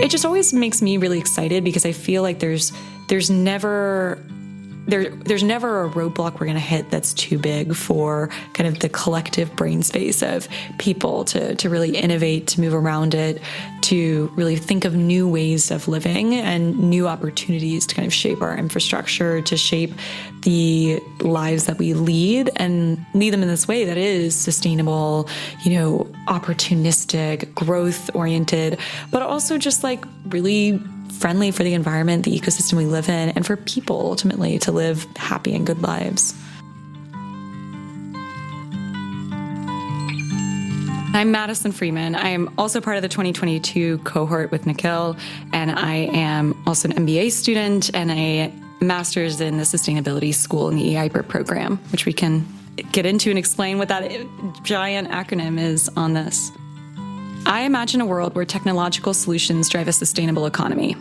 it just always makes me really excited because I feel like there's never a roadblock we're going to hit that's too big for kind of the collective brain space of people to really innovate, to move around it, to really think of new ways of living and new opportunities to kind of shape our infrastructure, to shape the lives that we lead and lead them in this way that is sustainable, opportunistic, growth-oriented, but also just like really friendly for the environment, the ecosystem we live in, and for people ultimately to live happy and good lives. I'm Madison Freeman. I am also part of the 2022 cohort with Nikhil, and I am also an MBA student and a master's in the Sustainability School in the EIPR program, which we can get into and explain what that giant acronym is on this. I imagine a world where technological solutions drive a sustainable economy.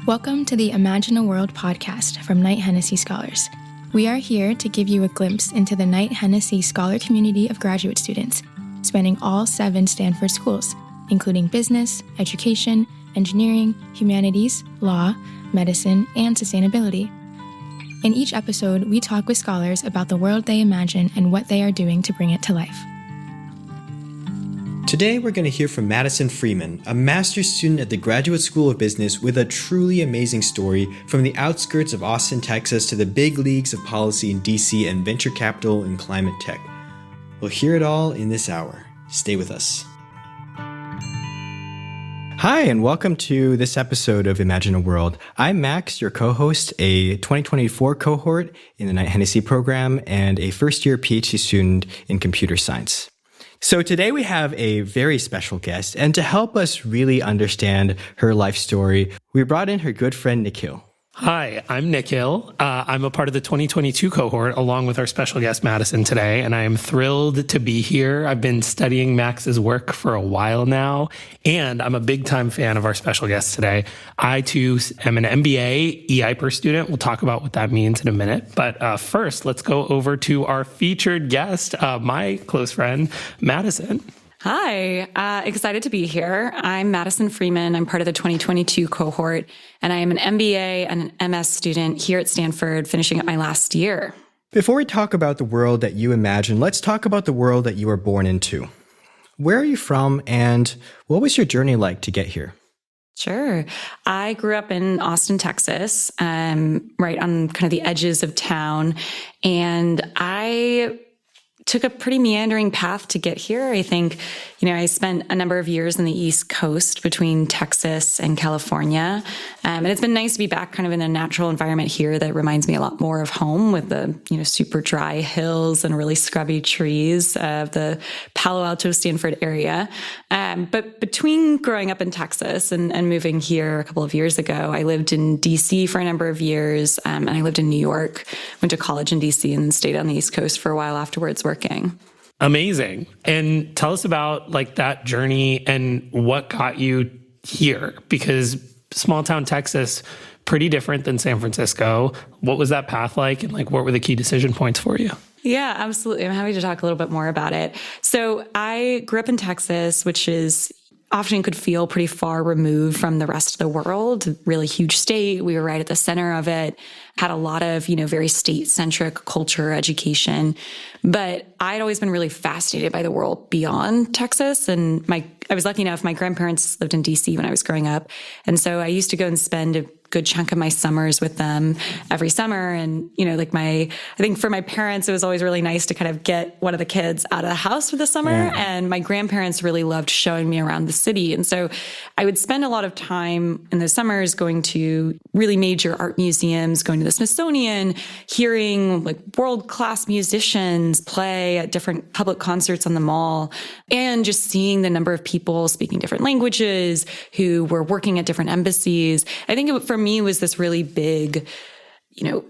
Welcome to the Imagine a World podcast from Knight-Hennessy Scholars. We are here to give you a glimpse into the Knight-Hennessy Scholar community of graduate students, spanning all 7 Stanford schools, including business, education, engineering, humanities, law, medicine, and sustainability. In each episode, we talk with scholars about the world they imagine and what they are doing to bring it to life. Today, we're going to hear from Madison Freeman, a master's student at the Graduate School of Business with a truly amazing story from the outskirts of Austin, Texas to the big leagues of policy in DC and venture capital and climate tech. We'll hear it all in this hour. Stay with us. Hi, and welcome to this episode of Imagine a World. I'm Max, your co-host, a 2024 cohort in the Knight-Hennessy program and a first-year PhD student in computer science. So today we have a very special guest, and to help us really understand her life story, we brought in her good friend Nikhil. Hi, I'm Nikhil. I'm a part of the 2022 cohort along with our special guest Madison today, and I am thrilled to be here. I've been studying Max's work for a while now, and I'm a big-time fan of our special guest today. I, too, am an MBA EIPR student. We'll talk about what that means in a minute. But first, let's go over to our featured guest, my close friend, Madison. Hi, excited to be here. I'm Madison Freeman. I'm part of the 2022 cohort, and I am an MBA and an MS student here at Stanford, finishing up my last year. Before we talk about the world that you imagine, let's talk about the world that you were born into. Where are you from, and what was your journey like to get here? Sure. I grew up in Austin, Texas, right on kind of the edges of town, and I took a pretty meandering path to get here. I think, I spent a number of years on the East Coast between Texas and California. And it's been nice to be back kind of in a natural environment here that reminds me a lot more of home with the, super dry hills and really scrubby trees of the Palo Alto, Stanford area. But between growing up in Texas and moving here a couple of years ago, I lived in DC for a number of years. And I lived in New York, went to college in DC and stayed on the East Coast for a while afterwards working. Amazing. And tell us about that journey and what got you here, because small town Texas, pretty different than San Francisco. What was that path like, and what were the key decision points for you? Yeah, absolutely. I'm happy to talk a little bit more about it. So I grew up in Texas, which is often could feel pretty far removed from the rest of the world. Really huge state. We were right at the center of it. Had a lot of, very state-centric culture, education. But I'd always been really fascinated by the world beyond Texas. And I was lucky enough, my grandparents lived in DC when I was growing up. And so I used to go and spend a good chunk of my summers with them every summer. And, I think for my parents, it was always really nice to kind of get one of the kids out of the house for the summer. Yeah. And my grandparents really loved showing me around the city. And so I would spend a lot of time in the summers going to really major art museums, going to the Smithsonian, hearing world-class musicians play at different public concerts on the mall, and just seeing the number of people speaking different languages who were working at different embassies. I think for me, it was this really big,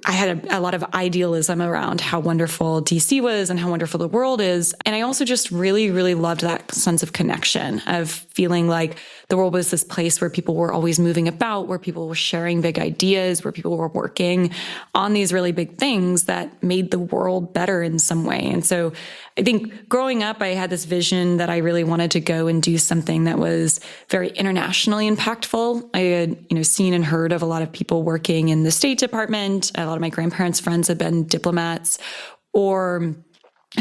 I had a lot of idealism around how wonderful DC was and how wonderful the world is. And I also just really, really loved that sense of connection, of feeling like the world was this place where people were always moving about, where people were sharing big ideas, where people were working on these really big things that made the world better in some way. And so I think growing up, I had this vision that I really wanted to go and do something that was very internationally impactful. I had, seen and heard of a lot of people working in the State Department. A lot of my grandparents' friends had been diplomats, or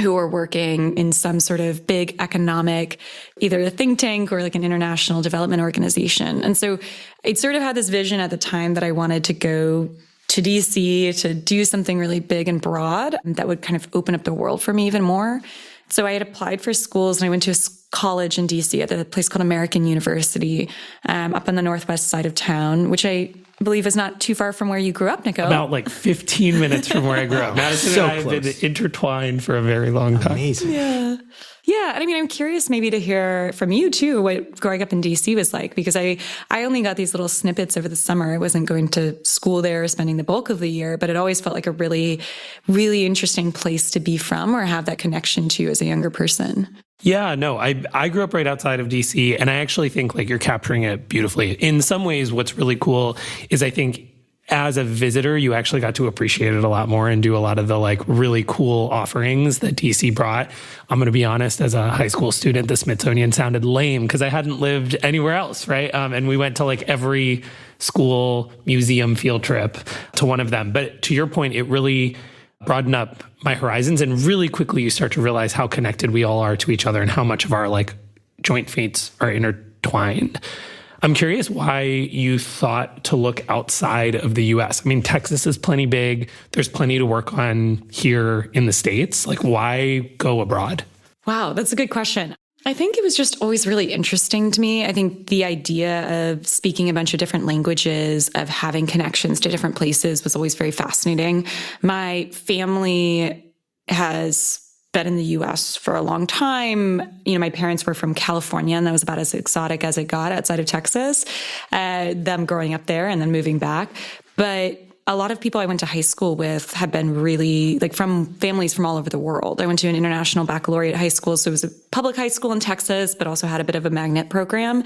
who are working in some sort of big economic, either a think tank or like an international development organization. And so I'd sort of had this vision at the time that I wanted to go to DC to do something really big and broad that would kind of open up the world for me even more. So I had applied for schools, and I went to a college in DC at a place called American University, up on the northwest side of town, which I believe is not too far from where you grew up, Nikhil. About like 15 minutes from where I grew up. Madison So and I have been intertwined for a very long time. Amazing. Yeah. Yeah. And I mean, I'm curious maybe to hear from you too, what growing up in DC was like, because I only got these little snippets over the summer. I wasn't going to school there, spending the bulk of the year, but it always felt like a really, really interesting place to be from or have that connection to as a younger person. Yeah, no, I grew up right outside of DC, and I actually think like you're capturing it beautifully. In some ways, what's really cool is I think as a visitor, you actually got to appreciate it a lot more and do a lot of the like really cool offerings that DC brought. I'm going to be honest, as a high school student, the Smithsonian sounded lame because I hadn't lived anywhere else, right? And we went to like every school museum field trip to one of them. But to your point, it really broadened up my horizons, and really quickly you start to realize how connected we all are to each other and how much of our like joint fates are intertwined. I'm curious why you thought to look outside of the US. I mean, Texas is plenty big. There's plenty to work on here in the States. Like, why go abroad? Wow, that's a good question. I think it was just always really interesting to me. I think the idea of speaking a bunch of different languages, of having connections to different places was always very fascinating. My family has been in the US for a long time. My parents were from California, and that was about as exotic as it got outside of Texas, them growing up there and then moving back. But a lot of people I went to high school with have been really like from families from all over the world. I went to an international baccalaureate high school. So it was a public high school in Texas, but also had a bit of a magnet program.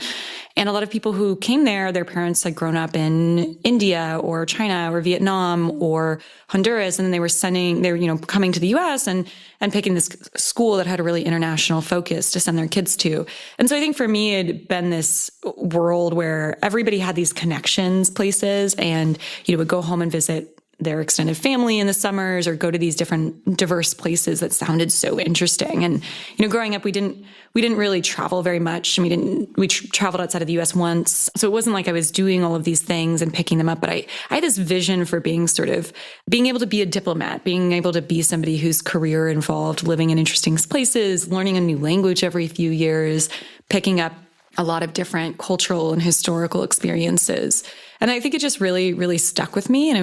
And a lot of people who came there, their parents had grown up in India or China or Vietnam or Honduras. And then they were coming to the US and picking this school that had a really international focus to send their kids to. And so I think for me, it had been this world where everybody had these connections places and, would go home and visit their extended family in the summers or go to these different diverse places that sounded so interesting. And, growing up, we didn't really travel very much. And we traveled outside of the US once. So it wasn't like I was doing all of these things and picking them up, but I had this vision for being able to be a diplomat, being able to be somebody whose career involved living in interesting places, learning a new language every few years, picking up a lot of different cultural and historical experiences. And I think it just really, really stuck with me. And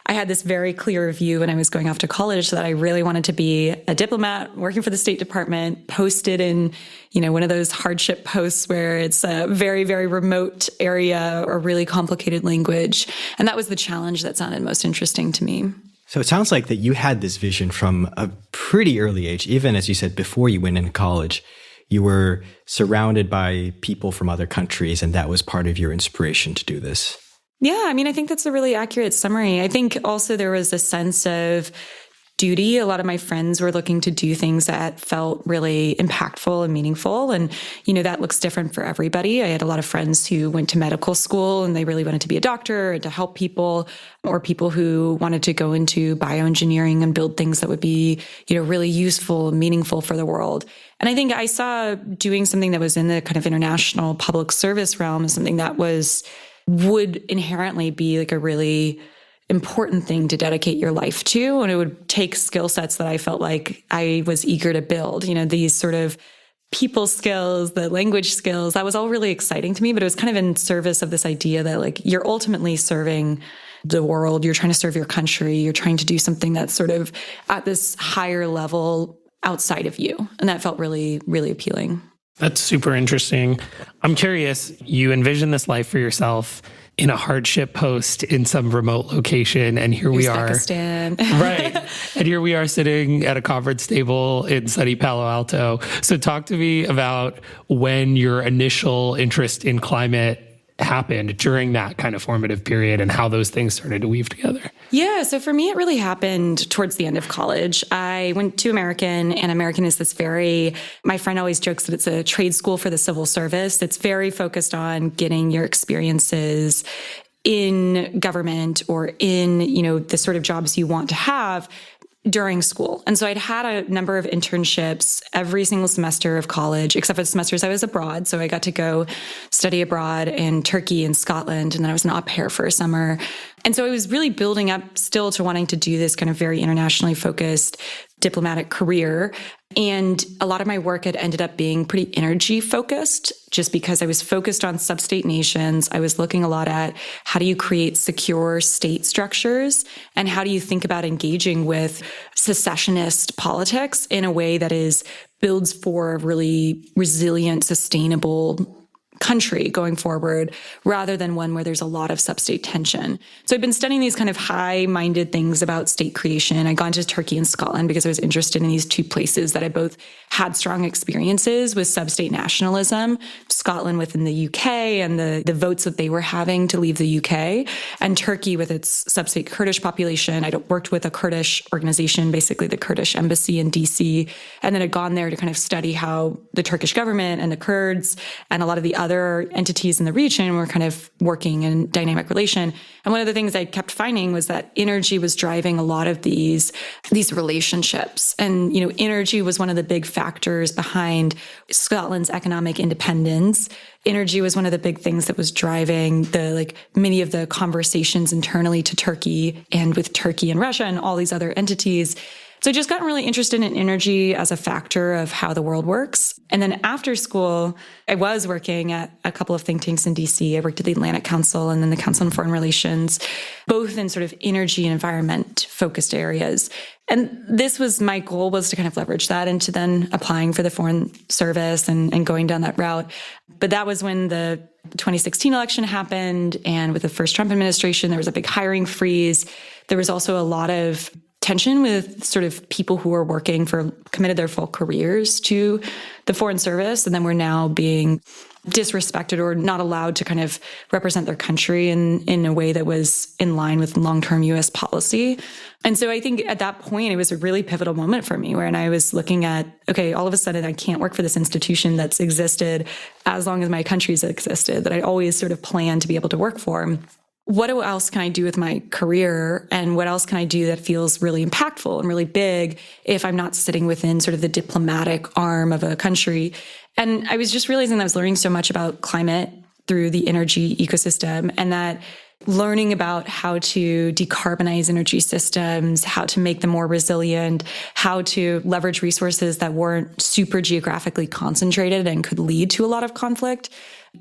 I had this very clear view when I was going off to college that I really wanted to be a diplomat working for the State Department, posted in, one of those hardship posts where it's a very, very remote area or really complicated language. And that was the challenge that sounded most interesting to me. So it sounds like that you had this vision from a pretty early age, even as you said, before you went into college. You were surrounded by people from other countries, and that was part of your inspiration to do this. Yeah, I think that's a really accurate summary. I think also there was a sense of duty. A lot of my friends were looking to do things that felt really impactful and meaningful. And, that looks different for everybody. I had a lot of friends who went to medical school and they really wanted to be a doctor and to help people, or people who wanted to go into bioengineering and build things that would be, really useful and meaningful for the world. And I think I saw doing something that was in the kind of international public service realm as something that would inherently be like a really important thing to dedicate your life to. And it would take skill sets that I felt like I was eager to build, these sort of people skills, the language skills. That was all really exciting to me, but it was kind of in service of this idea that like you're ultimately serving the world. You're trying to serve your country. You're trying to do something that's sort of at this higher level outside of you. And that felt really, really appealing. That's super interesting. I'm curious, you envision this life for yourself in a hardship post in some remote location. And here we are. Uzbekistan. Right. And here we are sitting at a conference table in sunny Palo Alto. So talk to me about when your initial interest in climate happened during that kind of formative period and how those things started to weave together. Yeah. So for me, it really happened towards the end of college. I went to American, and American is my friend always jokes that it's a trade school for the civil service. It's very focused on getting your experiences in government or in, the sort of jobs you want to have during school. And so I'd had a number of internships every single semester of college, except for the semesters I was abroad. So I got to go study abroad in Turkey and Scotland. And then I was an au pair for a summer. And so I was really building up still to wanting to do this kind of very internationally focused diplomatic career. And a lot of my work had ended up being pretty energy focused, just because I was focused on sub-state nations. I was looking a lot at how do you create secure state structures, and how do you think about engaging with secessionist politics in a way that builds for a really resilient, sustainable country going forward, rather than one where there's a lot of sub-state tension. So I've been studying these kind of high-minded things about state creation. I'd gone to Turkey and Scotland because I was interested in these two places that I both had strong experiences with sub-state nationalism, Scotland within the UK and the votes that they were having to leave the UK, and Turkey with its sub-state Kurdish population. I'd worked with a Kurdish organization, basically the Kurdish embassy in DC, and then I'd gone there to kind of study how the Turkish government and the Kurds and a lot of the other entities in the region were kind of working in dynamic relation. And one of the things I kept finding was that energy was driving a lot of these relationships. And, energy was one of the big factors behind Scotland's economic independence. Energy was one of the big things that was driving many of the conversations internally to Turkey and with Turkey and Russia and all these other entities. So I just gotten really interested in energy as a factor of how the world works. And then after school, I was working at a couple of think tanks in DC. I worked at the Atlantic Council and then the Council on Foreign Relations, both in sort of energy and environment focused areas. And my goal was to kind of leverage that into then applying for the Foreign Service and going down that route. But that was when the 2016 election happened. And with the first Trump administration, there was a big hiring freeze. There was also a lot of tension with sort of people who are committed their full careers to the Foreign Service, and then were now being disrespected or not allowed to kind of represent their country in a way that was in line with long-term U.S. policy. And so I think at that point, it was a really pivotal moment for me, where I was looking at, okay, all of a sudden I can't work for this institution that's existed as long as my country's existed, that I always sort of planned to be able to work for. What else can I do with my career, and what else can I do that feels really impactful and really big if I'm not sitting within sort of the diplomatic arm of a country? And I was just realizing that I was learning so much about climate through the energy ecosystem, and that learning about how to decarbonize energy systems, how to make them more resilient, how to leverage resources that weren't super geographically concentrated and could lead to a lot of conflict,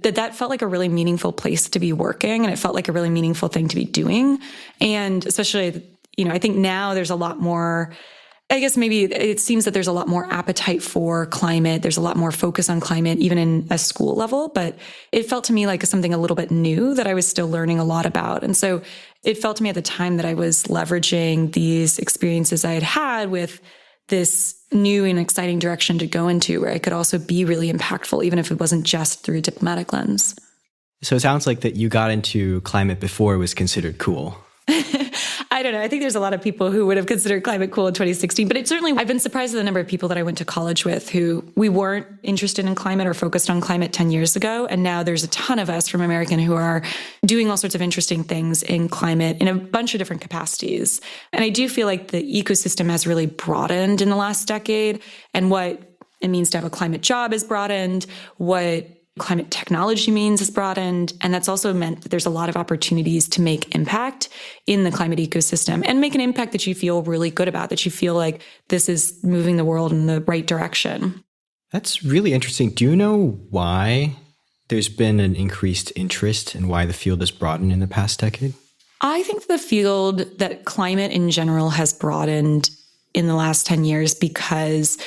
that felt like a really meaningful place to be working, and it felt like a really meaningful thing to be doing. And especially, I think now there's a lot more, I guess maybe it seems that there's a lot more appetite for climate. There's a lot more focus on climate, even in a school level, but it felt to me like something a little bit new that I was still learning a lot about. And so it felt to me at the time that I was leveraging these experiences I had had with this new and exciting direction to go into, where I could also be really impactful, even if it wasn't just through a diplomatic lens. So it sounds like that you got into climate before it was considered cool. I don't know. I think there's a lot of people who would have considered climate cool in 2016, but I've been surprised at the number of people that I went to college with who we weren't interested in climate or focused on climate 10 years ago. And now there's a ton of us from American who are doing all sorts of interesting things in climate in a bunch of different capacities. And I do feel like the ecosystem has really broadened in the last decade, and what it means to have a climate job is broadened, what climate technology means is broadened. And that's also meant that there's a lot of opportunities to make impact in the climate ecosystem, and make an impact that you feel really good about, that you feel like this is moving the world in the right direction. That's really interesting. Do you know why there's been an increased interest and why the field has broadened in the past decade? I think the field, that climate in general, has broadened in the last 10 years because,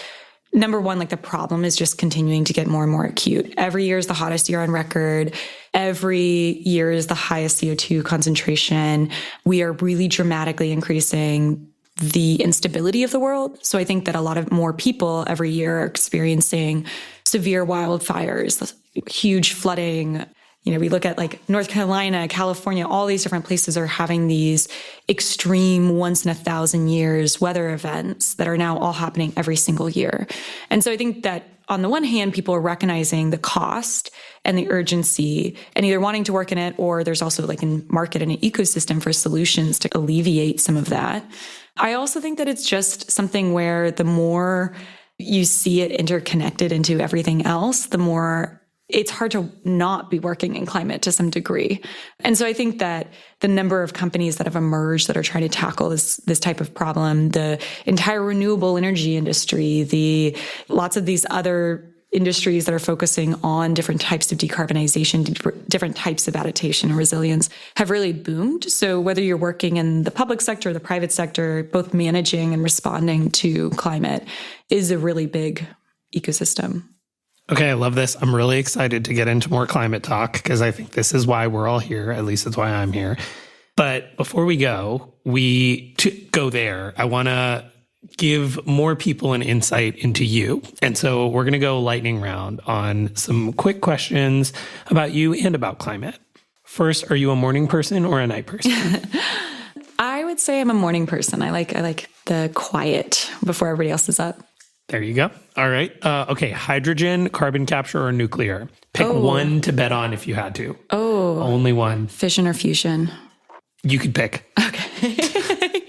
number one, the problem is just continuing to get more and more acute. Every year is the hottest year on record. Every year is the highest CO2 concentration. We are really dramatically increasing the instability of the world. So I think that a lot of more people every year are experiencing severe wildfires, huge flooding. We look at like North Carolina, California, all these different places are having these extreme once in 1,000 years weather events that are now all happening every single year. And so I think that on the one hand, people are recognizing the cost and the urgency and either wanting to work in it, or there's also like a market and an ecosystem for solutions to alleviate some of that. I also think that it's just something where the more you see it interconnected into everything else, the more it's hard to not be working in climate to some degree. And so I think that the number of companies that have emerged that are trying to tackle this type of problem, the entire renewable energy industry, lots of these other industries that are focusing on different types of decarbonization, different types of adaptation and resilience have really boomed. So whether you're working in the public sector or the private sector, both managing and responding to climate is a really big ecosystem. Okay, I love this. I'm really excited to get into more climate talk because I think this is why we're all here. At least that's why I'm here. But before we go, I want to give more people an insight into you. And so we're going to go lightning round on some quick questions about you and about climate. First, are you a morning person or a night person? I would say I'm a morning person. I like the quiet before everybody else is up. There you go. All right. Okay. Hydrogen, carbon capture, or nuclear? Pick one to bet on if you had to. Oh. Only one. Fission or fusion? You could pick. Okay.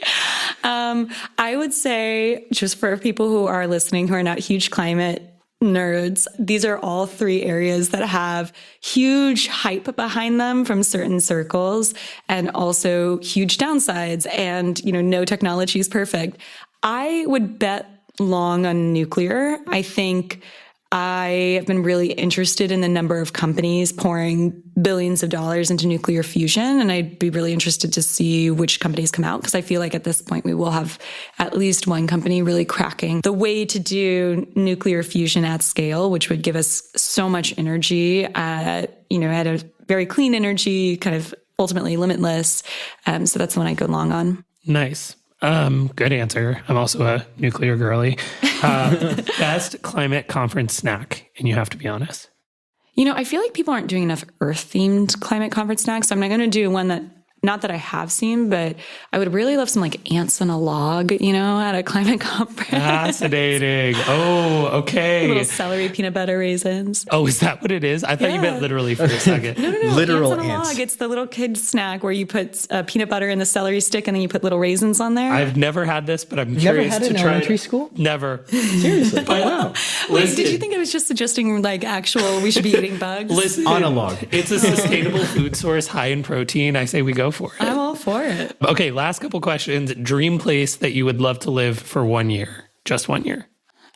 I would say, just for people who are listening who are not huge climate nerds, these are all three areas that have huge hype behind them from certain circles and also huge downsides. And, no technology is perfect. I would bet long on nuclear. I think I have been really interested in the number of companies pouring billions of dollars into nuclear fusion. And I'd be really interested to see which companies come out, because I feel like at this point we will have at least one company really cracking the way to do nuclear fusion at scale, which would give us so much energy at a very clean energy, kind of ultimately limitless. So that's the one I go long on. Nice. Good answer. I'm also a nuclear girly. Best climate conference snack, and you have to be honest. I feel like people aren't doing enough Earth-themed climate conference snacks. So I'm not going to do one that, not that I have seen, but I would really love some like ants on a log, at a climate conference. Fascinating. Oh, okay. Little celery peanut butter raisins. Oh, is that what it is? I thought you meant literally for a second. No. Literal ants on a log. It's the little kid snack where you put peanut butter in the celery stick and then you put little raisins on there. I've never had this, but I'm curious to try it. Never had it in elementary school? Never. Seriously? Wow. Wait, did you think I was just suggesting like actual we should be eating bugs? Listen, on a log. It's a sustainable food source, high in protein. I say we go for it. I'm all for it. Okay, last couple questions. Dream place that you would love to live for 1 year. Just 1 year.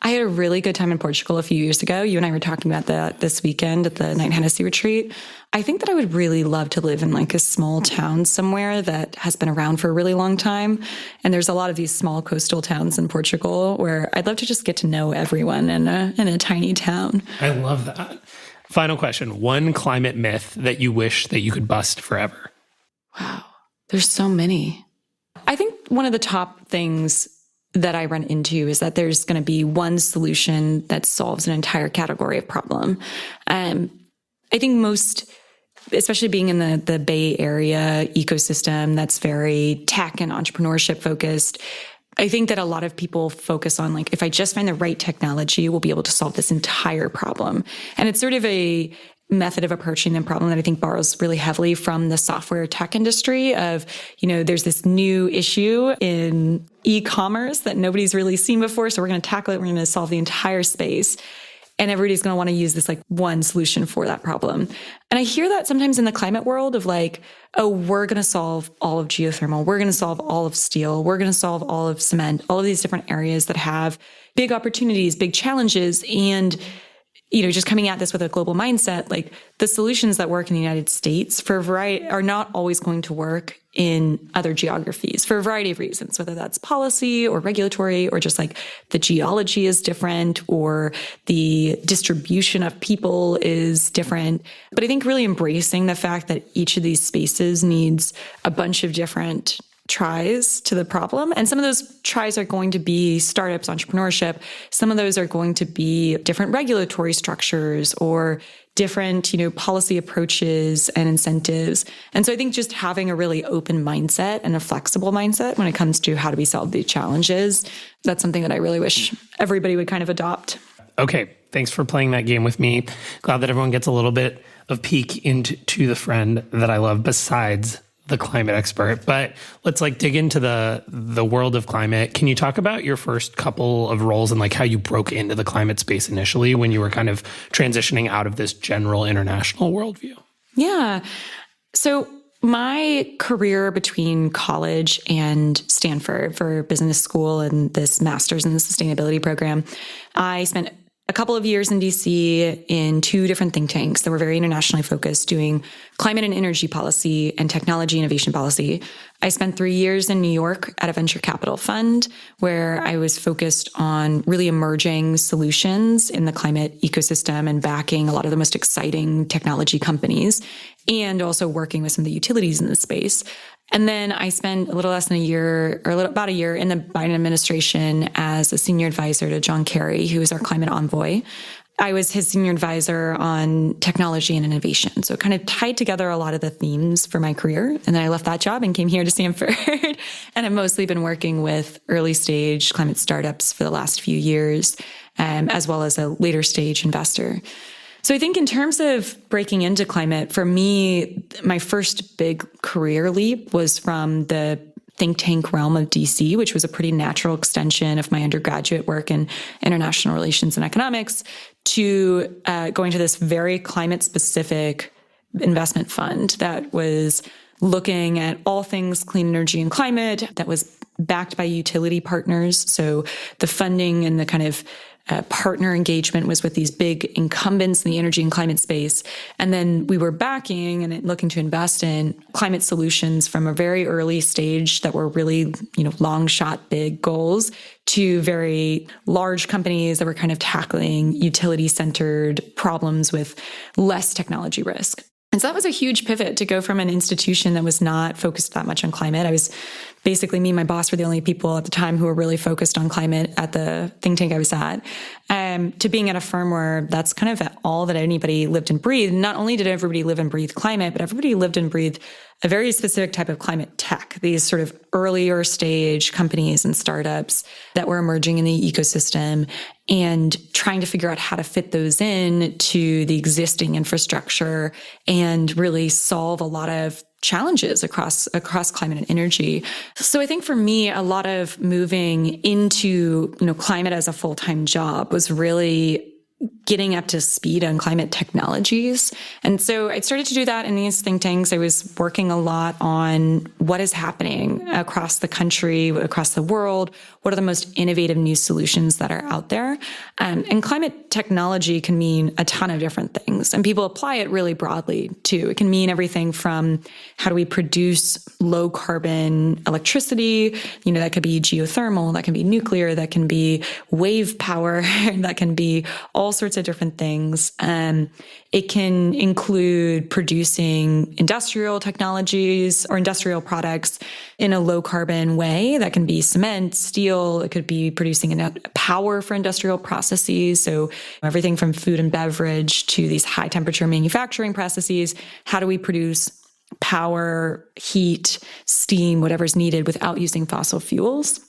I had a really good time in Portugal a few years ago. You and I were talking about that this weekend at the Knight-Hennessy retreat. I think that I would really love to live in like a small town somewhere that has been around for a really long time. And there's a lot of these small coastal towns in Portugal where I'd love to just get to know everyone in a tiny town. I love that. Final question. One climate myth that you wish that you could bust forever. Wow. There's so many. I think one of the top things that I run into is that there's going to be one solution that solves an entire category of problem. I think most, especially being in the Bay Area ecosystem that's very tech and entrepreneurship focused, I think that a lot of people focus on like, if I just find the right technology, we'll be able to solve this entire problem. And it's sort of a method of approaching the problem that I think borrows really heavily from the software tech industry of, there's this new issue in e-commerce that nobody's really seen before. So we're going to tackle it. We're going to solve the entire space. And everybody's going to want to use this like one solution for that problem. And I hear that sometimes in the climate world of like, oh, we're going to solve all of geothermal. We're going to solve all of steel. We're going to solve all of cement, all of these different areas that have big opportunities, big challenges. And just coming at this with a global mindset, like the solutions that work in the United States for a variety are not always going to work in other geographies for a variety of reasons, whether that's policy or regulatory, or just like the geology is different or the distribution of people is different. But I think really embracing the fact that each of these spaces needs a bunch of different tries to the problem. And some of those tries are going to be startups, entrepreneurship. Some of those are going to be different regulatory structures or different, policy approaches and incentives. And so I think just having a really open mindset and a flexible mindset when it comes to how do we solve these challenges, that's something that I really wish everybody would kind of adopt. Okay. Thanks for playing that game with me. Glad that everyone gets a little bit of peek into the friend that I love besides the climate expert. But let's dig into the world of climate. Can you talk about your first couple of roles and how you broke into the climate space initially when you were kind of transitioning out of this general international worldview? Yeah. So my career between college and Stanford for business school and this master's in the sustainability program, I spent a couple of years in DC in two different think tanks that were very internationally focused, doing climate and energy policy and technology innovation policy. I spent 3 years in New York at a venture capital fund where I was focused on really emerging solutions in the climate ecosystem and backing a lot of the most exciting technology companies, and also working with some of the utilities in the space. And then I spent a little less than a year, or about a year in the Biden administration as a senior advisor to John Kerry, who is our climate envoy. I was his senior advisor on technology and innovation. So it kind of tied together a lot of the themes for my career. And then I left that job and came here to Stanford. And I've mostly been working with early stage climate startups for the last few years, as well as a later stage investor. So I think in terms of breaking into climate, for me, my first big career leap was from the think tank realm of DC, which was a pretty natural extension of my undergraduate work in international relations and economics, to going to this very climate-specific investment fund that was looking at all things clean energy and climate, that was backed by utility partners. So the funding and the kind of partner engagement was with these big incumbents in the energy and climate space. And then we were backing and looking to invest in climate solutions from a very early stage that were really, long shot, big goals, to very large companies that were kind of tackling utility centered problems with less technology risk. And so that was a huge pivot to go from an institution that was not focused that much on climate. I was basically, me and my boss were the only people at the time who were really focused on climate at the think tank I was at, to being at a firm where that's kind of all that anybody lived and breathed. Not only did everybody live and breathe climate, but everybody lived and breathed a very specific type of climate tech, these sort of earlier stage companies and startups that were emerging in the ecosystem, and trying to figure out how to fit those in to the existing infrastructure and really solve a lot of challenges across climate and energy. So I think for me, a lot of moving into, climate as a full-time job was really getting up to speed on climate technologies. And so I started to do that in these think tanks. I was working a lot on what is happening across the country, across the world. What are the most innovative new solutions that are out there? And climate technology can mean a ton of different things. And people apply it really broadly too. It can mean everything from how do we produce low carbon electricity? That could be geothermal, that can be nuclear, that can be wave power, that can be all sorts of different things. It can include producing industrial technologies or industrial products in a low carbon way. That can be cement, steel. It could be producing power for industrial processes. So everything from food and beverage to these high temperature manufacturing processes. How do we produce power, heat, steam, whatever's needed without using fossil fuels?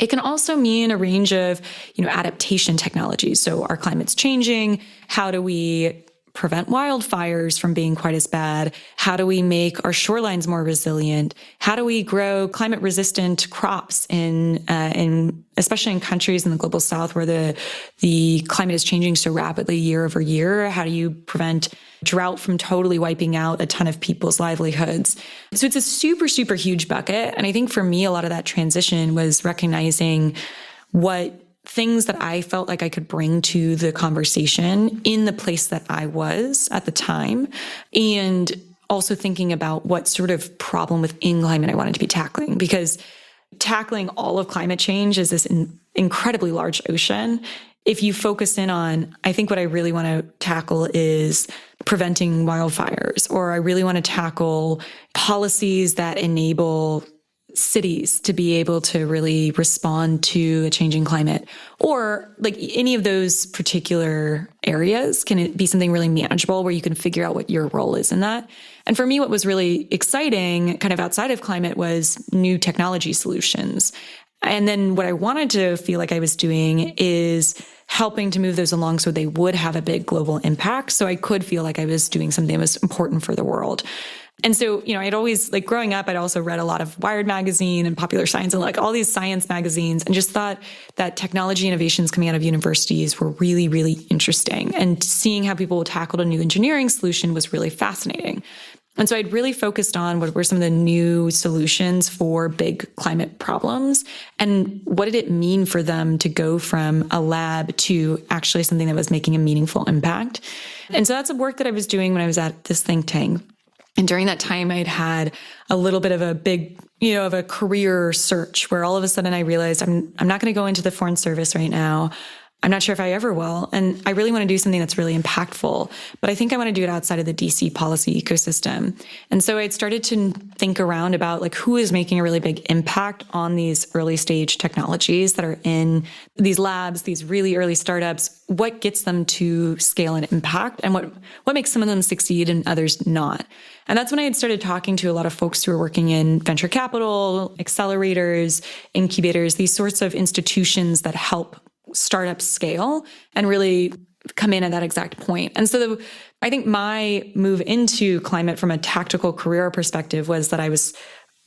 It can also mean a range of, adaptation technologies. So our climate's changing. How do we prevent wildfires from being quite as bad? How do we make our shorelines more resilient? How do we grow climate resistant crops in especially in countries in the global south where the climate is changing so rapidly year over year? How do you prevent drought from totally wiping out a ton of people's livelihoods? So it's a super, super huge bucket. And I think for me, a lot of that transition was recognizing what things that I felt like I could bring to the conversation in the place that I was at the time, and also thinking about what sort of problem within climate I wanted to be tackling, because tackling all of climate change is this incredibly large ocean. If you focus in on, I think what I really want to tackle is preventing wildfires, or I really want to tackle policies that enable cities to be able to really respond to a changing climate, or like any of those particular areas, can it be something really manageable where you can figure out what your role is in that? And for me, what was really exciting kind of outside of climate was new technology solutions. And then what I wanted to feel like I was doing is helping to move those along so they would have a big global impact. So I could feel like I was doing something that was important for the world. And so, I'd always, like growing up, I'd also read a lot of Wired magazine and Popular Science and like all these science magazines, and just thought that technology innovations coming out of universities were really, really interesting. And seeing how people tackled a new engineering solution was really fascinating. And so I'd really focused on what were some of the new solutions for big climate problems, and what did it mean for them to go from a lab to actually something that was making a meaningful impact. And so that's the work that I was doing when I was at this think tank. And during that time, I'd had a little bit of a big, of a career search where all of a sudden I realized I'm not going to go into the Foreign Service right now. I'm not sure if I ever will. And I really want to do something that's really impactful, but I think I want to do it outside of the DC policy ecosystem. And so I'd started to think around about like who is making a really big impact on these early stage technologies that are in these labs, these really early startups, what gets them to scale and impact, and what makes some of them succeed and others not. And that's when I had started talking to a lot of folks who were working in venture capital, accelerators, incubators, these sorts of institutions that help startups scale and really come in at that exact point. And so I think my move into climate from a tactical career perspective was that I was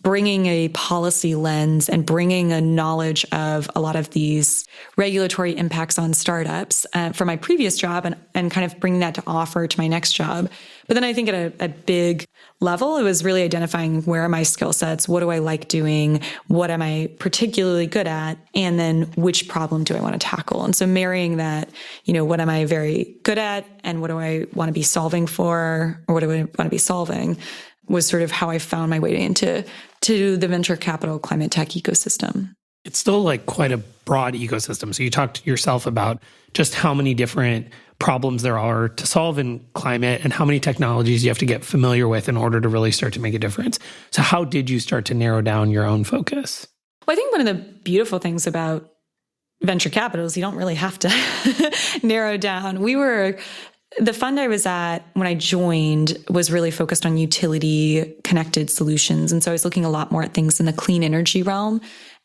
bringing a policy lens and bringing a knowledge of a lot of these regulatory impacts on startups from my previous job, and kind of bringing that to offer to my next job. But then I think at a big level, it was really identifying where are my skill sets, what do I like doing, what am I particularly good at, and then which problem do I want to tackle. And so marrying that, what am I very good at, and what do I want to be solving for, or what do I want to be solving, was sort of how I found my way into the venture capital climate tech ecosystem. It's still like quite a broad ecosystem. So you talked yourself about just how many different problems there are to solve in climate and how many technologies you have to get familiar with in order to really start to make a difference. So how did you start to narrow down your own focus? Well, I think one of the beautiful things about venture capital is you don't really have to narrow down. The fund I was at when I joined was really focused on utility connected solutions. And so I was looking a lot more at things in the clean energy realm.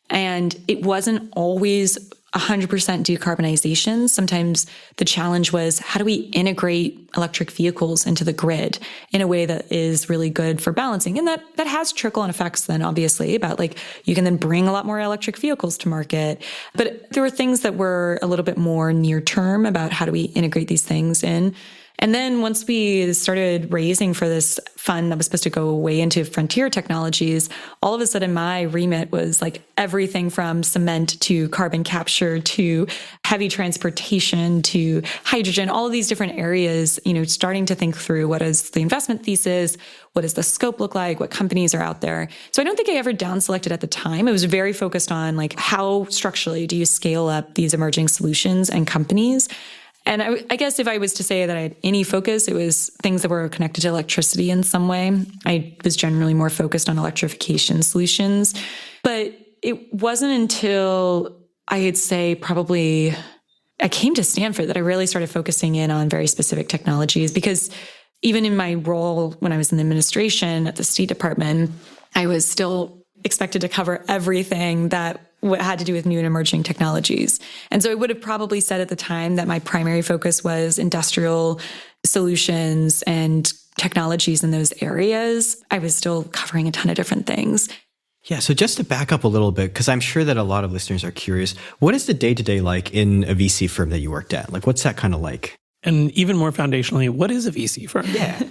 And it wasn't always 100% decarbonization. Sometimes the challenge was, how do we integrate electric vehicles into the grid in a way that is really good for balancing? And that has trickle-on effects then, obviously, about like, you can then bring a lot more electric vehicles to market. But there were things that were a little bit more near term about how do we integrate these things in. And then once we started raising for this fund that was supposed to go way into frontier technologies, all of a sudden my remit was like everything from cement to carbon capture to heavy transportation to hydrogen, all of these different areas, starting to think through what is the investment thesis, what does the scope look like, what companies are out there. So I don't think I ever down selected at the time. I was very focused on like, how structurally do you scale up these emerging solutions and companies? And I guess if I was to say that I had any focus, it was things that were connected to electricity in some way. I was generally more focused on electrification solutions. But it wasn't until I'd say probably I came to Stanford that I really started focusing in on very specific technologies, because even in my role when I was in the administration at the State Department, I was still expected to cover everything that had to do with new and emerging technologies. And so I would have probably said at the time that my primary focus was industrial solutions and technologies in those areas. I was still covering a ton of different things. Yeah, so just to back up a little bit, because I'm sure that a lot of listeners are curious, what is the day-to-day like in a VC firm that you worked at? Like, what's that kind of like? And even more foundationally, what is a VC firm? Yeah.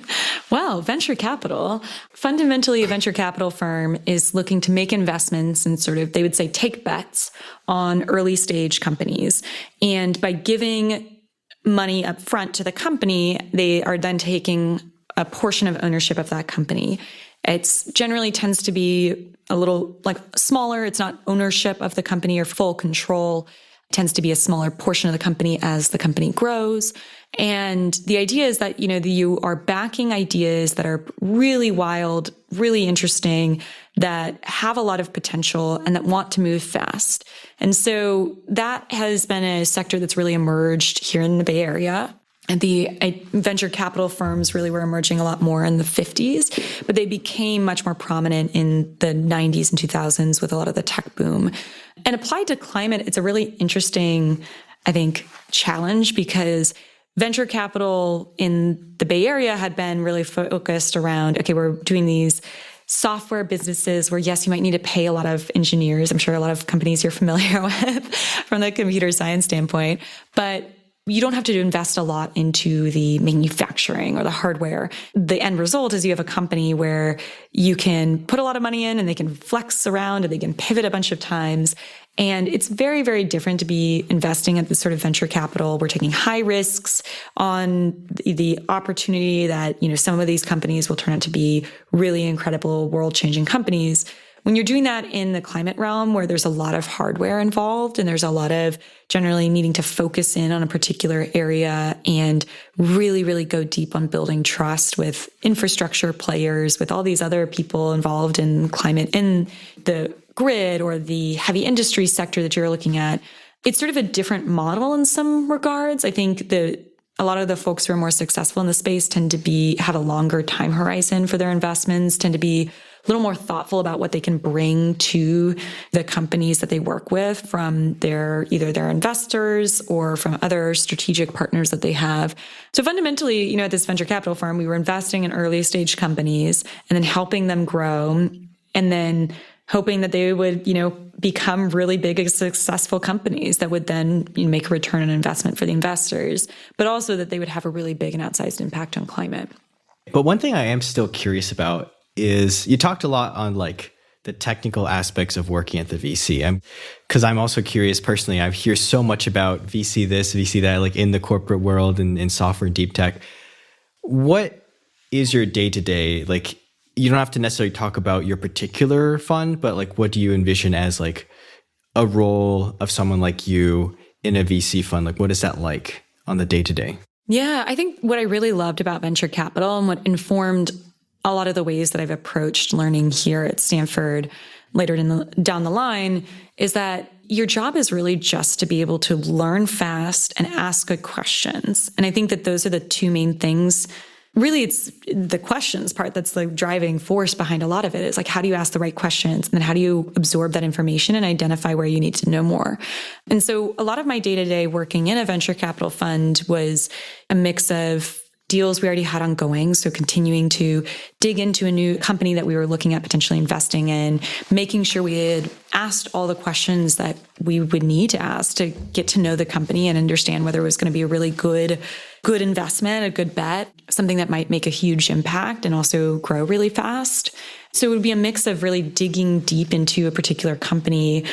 Well, venture capital, fundamentally a venture capital firm is looking to make investments and sort of, they would say, take bets on early stage companies. And by giving money up front to the company, they are then taking a portion of ownership of that company. It's generally tends to be a little like smaller. It's not ownership of the company or full control. It tends to be a smaller portion of the company as the company grows. And the idea is that, you are backing ideas that are really wild, really interesting, that have a lot of potential and that want to move fast. And so that has been a sector that's really emerged here in the Bay Area. And the venture capital firms really were emerging a lot more in the 50s, but they became much more prominent in the 90s and 2000s with a lot of the tech boom. And applied to climate, it's a really interesting, I think, challenge because venture capital in the Bay Area had been really focused around, okay, we're doing these software businesses where, yes, you might need to pay a lot of engineers. I'm sure a lot of companies you're familiar with from the computer science standpoint, but you don't have to invest a lot into the manufacturing or the hardware. The end result is you have a company where you can put a lot of money in and they can flex around and they can pivot a bunch of times. And it's very, very different to be investing at this sort of venture capital. We're taking high risks on the opportunity that, some of these companies will turn out to be really incredible, world-changing companies. When you're doing that in the climate realm where there's a lot of hardware involved and there's a lot of generally needing to focus in on a particular area and really, really go deep on building trust with infrastructure players, with all these other people involved in climate, in the grid or the heavy industry sector that you're looking at, it's sort of a different model in some regards. I think a lot of the folks who are more successful in the space tend to have a longer time horizon for their investments, tend to be a little more thoughtful about what they can bring to the companies that they work with from either their investors or from other strategic partners that they have. So fundamentally, at this venture capital firm, we were investing in early stage companies and then helping them grow and then hoping that they would, become really big and successful companies that would then make a return on investment for the investors, but also that they would have a really big and outsized impact on climate. But one thing I am still curious about is you talked a lot on like the technical aspects of working at the VC. Because I'm also curious personally, I hear so much about VC this, VC that, like in the corporate world and in software and deep tech. What is your day-to-day? Like, you don't have to necessarily talk about your particular fund, but like, what do you envision as like a role of someone like you in a VC fund? Like, what is that like on the day-to-day? Yeah, I think what I really loved about venture capital and what informed a lot of the ways that I've approached learning here at Stanford later down the line is that your job is really just to be able to learn fast and ask good questions. And I think that those are the two main things. Really, it's the questions part that's the driving force behind a lot of it. Is like, how do you ask the right questions? And then how do you absorb that information and identify where you need to know more? And so a lot of my day-to-day working in a venture capital fund was a mix of deals we already had ongoing. So continuing to dig into a new company that we were looking at potentially investing in, making sure we had asked all the questions that we would need to ask to get to know the company and understand whether it was going to be a really good investment, a good bet, something that might make a huge impact and also grow really fast. So it would be a mix of really digging deep into a particular company,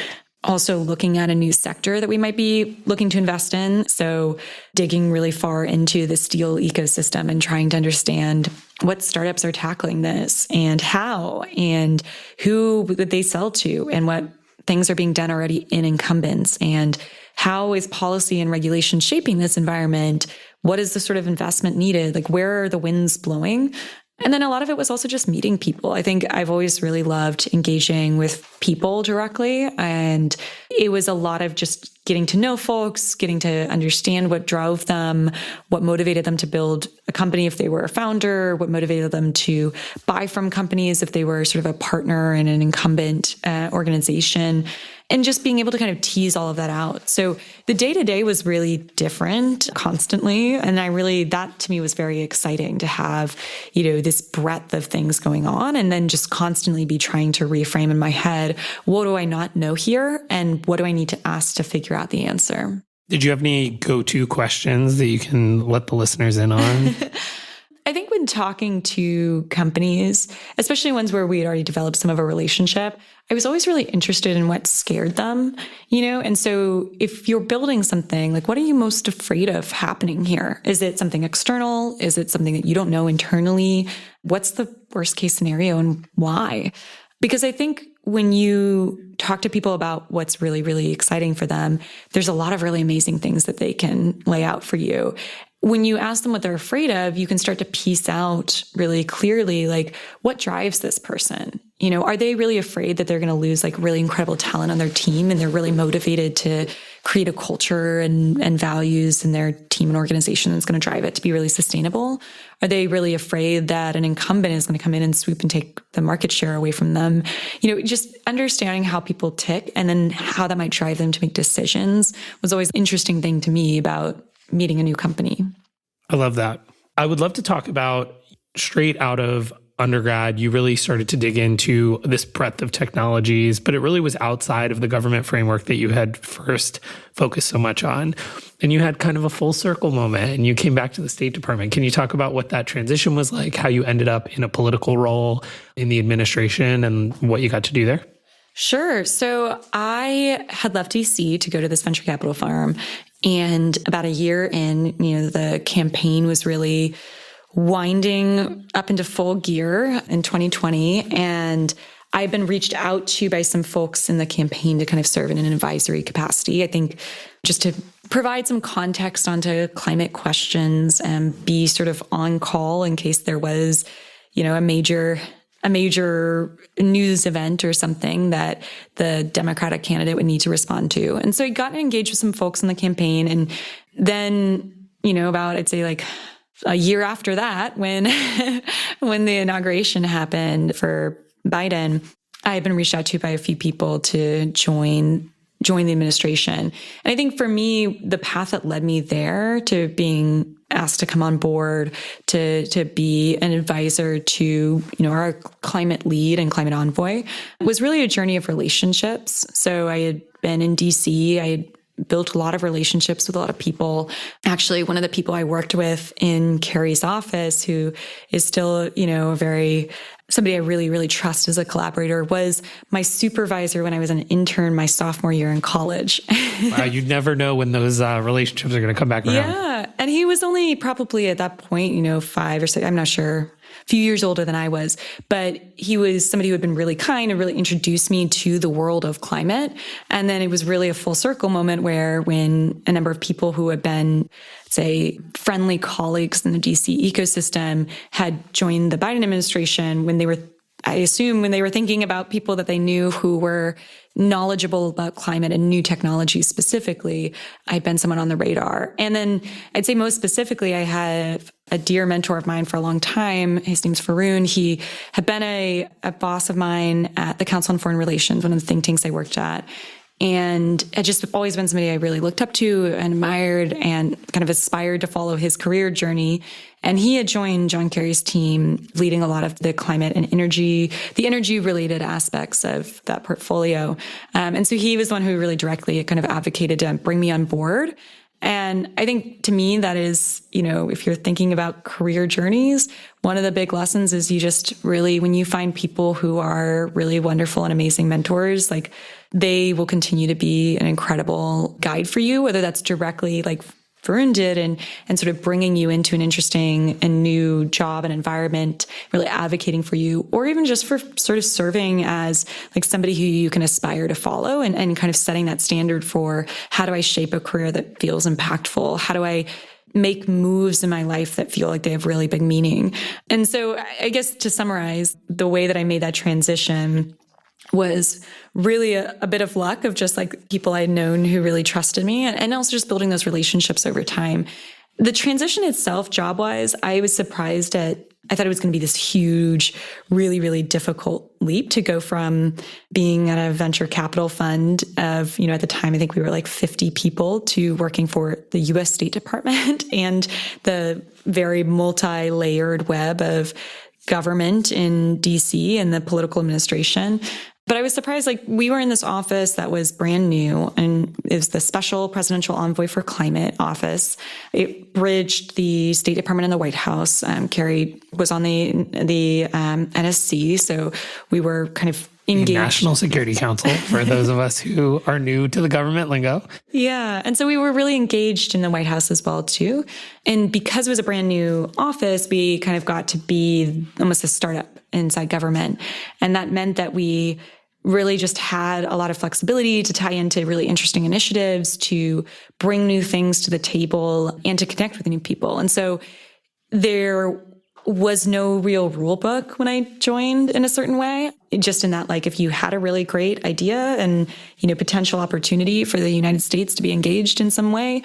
also looking at a new sector that we might be looking to invest in. So digging really far into the steel ecosystem and trying to understand what startups are tackling this and how and who would they sell to and what things are being done already in incumbents and how is policy and regulation shaping this environment? What is the sort of investment needed? Like, where are the winds blowing? And then a lot of it was also just meeting people. I think I've always really loved engaging with people directly. And it was a lot of just getting to know folks, getting to understand what drove them, what motivated them to build a company if they were a founder, what motivated them to buy from companies if they were sort of a partner in an incumbent organization. And just being able to kind of tease all of that out. So the day-to-day was really different constantly. And that to me was very exciting to have, this breadth of things going on and then just constantly be trying to reframe in my head, what do I not know here? And what do I need to ask to figure out the answer? Did you have any go-to questions that you can let the listeners in on? I think when talking to companies, especially ones where we had already developed some of a relationship, I was always really interested in what scared them, And so if you're building something, like, what are you most afraid of happening here? Is it something external? Is it something that you don't know internally? What's the worst case scenario and why? Because I think when you talk to people about what's really, really exciting for them, there's a lot of really amazing things that they can lay out for you. When you ask them what they're afraid of, you can start to piece out really clearly, like, what drives this person? Are they really afraid that they're going to lose like really incredible talent on their team, and they're really motivated to create a culture and values in their team and organization that's going to drive it to be really sustainable? Are they really afraid that an incumbent is going to come in and swoop and take the market share away from them? Just understanding how people tick and then how that might drive them to make decisions was always an interesting thing to me about meeting a new company. I love that. I would love to talk about, straight out of undergrad, you really started to dig into this breadth of technologies, but it really was outside of the government framework that you had first focused so much on. And you had kind of a full circle moment and you came back to the State Department. Can you talk about what that transition was like, how you ended up in a political role in the administration and what you got to do there? Sure. So I had left DC to go to this venture capital firm. And about a year in, the campaign was really winding up into full gear in 2020. And I've been reached out to by some folks in the campaign to kind of serve in an advisory capacity. I think just to provide some context onto climate questions and be sort of on call in case there was, a major news event or something that the Democratic candidate would need to respond to. And so I got engaged with some folks in the campaign. And then, about, I'd say like a year after that, when the inauguration happened for Biden, I had been reached out to by a few people to join the administration. And I think for me, the path that led me there to being asked to come on board to be an advisor to, our climate lead and climate envoy was really a journey of relationships. So I had been in DC. I had built a lot of relationships with a lot of people. Actually, one of the people I worked with in Carrie's office, who is still, somebody I really, really trust as a collaborator, was my supervisor when I was an intern my sophomore year in college. Wow, you never know when those relationships are going to come back around. Yeah. And he was only probably at that point, 5 or 6, I'm not sure, a few years older than I was, but he was somebody who had been really kind and really introduced me to the world of climate. And then it was really a full circle moment where when a number of people who had been, say, friendly colleagues in the DC ecosystem had joined the Biden administration, when they were thinking about people that they knew who were knowledgeable about climate and new technology specifically, I'd been someone on the radar. And then I'd say most specifically, I have a dear mentor of mine for a long time. His name's Varun. He had been a boss of mine at the Council on Foreign Relations, one of the think tanks I worked at, and had just always been somebody I really looked up to and admired and kind of aspired to follow his career journey. And he had joined John Kerry's team, leading a lot of the climate and the energy related aspects of that portfolio. And so he was the one who really directly kind of advocated to bring me on board. And I think to me, that is, if you're thinking about career journeys, one of the big lessons is you just really, when you find people who are really wonderful and amazing mentors, like they will continue to be an incredible guide for you, whether that's directly like Varun did and sort of bringing you into an interesting and new job and environment, really advocating for you, or even just for sort of serving as like somebody who you can aspire to follow and kind of setting that standard for how do I shape a career that feels impactful? How do I make moves in my life that feel like they have really big meaning? And so I guess to summarize, the way that I made that transition was really a bit of luck of just like people I'd known who really trusted me and also just building those relationships over time. The transition itself, job-wise, I was surprised I thought it was going to be this huge, really, really difficult leap to go from being at a venture capital fund of, at the time, I think we were like 50 people to working for the US State Department and the very multi-layered web of government in DC and the political administration. But I was surprised, like we were in this office that was brand new, and it was the Special Presidential Envoy for Climate office. It bridged the State Department and the White House. Carrie was on the NSC, so we were kind of engaged. The National Security Council, for those of us who are new to the government lingo. Yeah. And so we were really engaged in the White House as well, too. And because it was a brand new office, we kind of got to be almost a startup inside government. And that meant that we really just had a lot of flexibility to tie into really interesting initiatives, to bring new things to the table, and to connect with new people. And so there was no real rule book when I joined in a certain way, just in that, like, if you had a really great idea and, potential opportunity for the United States to be engaged in some way,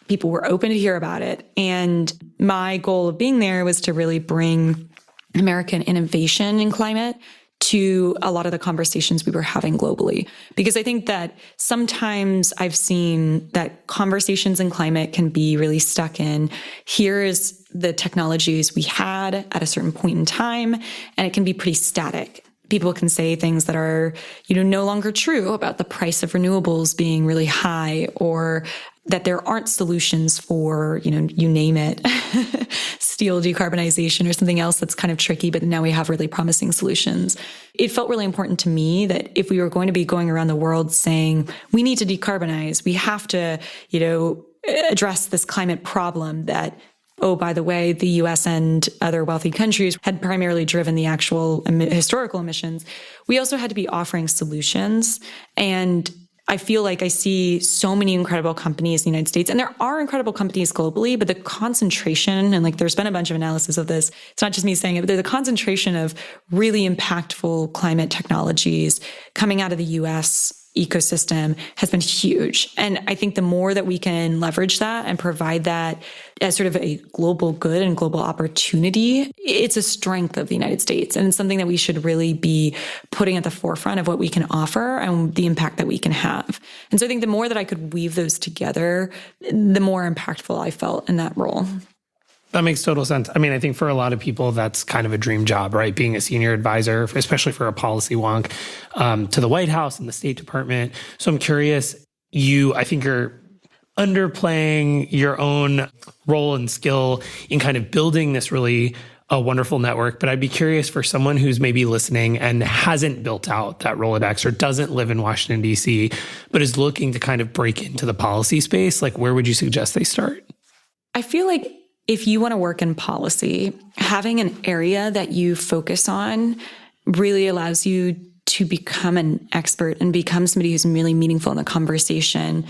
people were open to hear about it. And my goal of being there was to really bring American innovation in climate to a lot of the conversations we were having globally. Because I think that sometimes I've seen that conversations in climate can be really stuck in, here is the technologies we had at a certain point in time, and it can be pretty static. People can say things that are, no longer true about the price of renewables being really high, or that there aren't solutions for, you name it, steel decarbonization or something else that's kind of tricky, but now we have really promising solutions. It felt really important to me that if we were going to be going around the world saying, we need to decarbonize, we have to, address this climate problem that, oh, by the way, the US and other wealthy countries had primarily driven the actual historical emissions. We also had to be offering solutions. And I feel like I see so many incredible companies in the United States, and there are incredible companies globally, but the concentration, and like there's been a bunch of analysis of this, it's not just me saying it, but there's a concentration of really impactful climate technologies coming out of the US ecosystem has been huge. And I think the more that we can leverage that and provide that as sort of a global good and global opportunity, it's a strength of the United States. And it's something that we should really be putting at the forefront of what we can offer and the impact that we can have. And so I think the more that I could weave those together, the more impactful I felt in that role. That makes total sense. I mean, I think for a lot of people, that's kind of a dream job, right? Being a senior advisor, especially for a policy wonk, to the White House and the State Department. So I'm curious, I think you're underplaying your own role and skill in kind of building this really a wonderful network. But I'd be curious for someone who's maybe listening and hasn't built out that Rolodex or doesn't live in Washington, D.C., but is looking to kind of break into the policy space, like where would you suggest they start? I feel like if you want to work in policy, having an area that you focus on really allows you to become an expert and become somebody who's really meaningful in the conversation,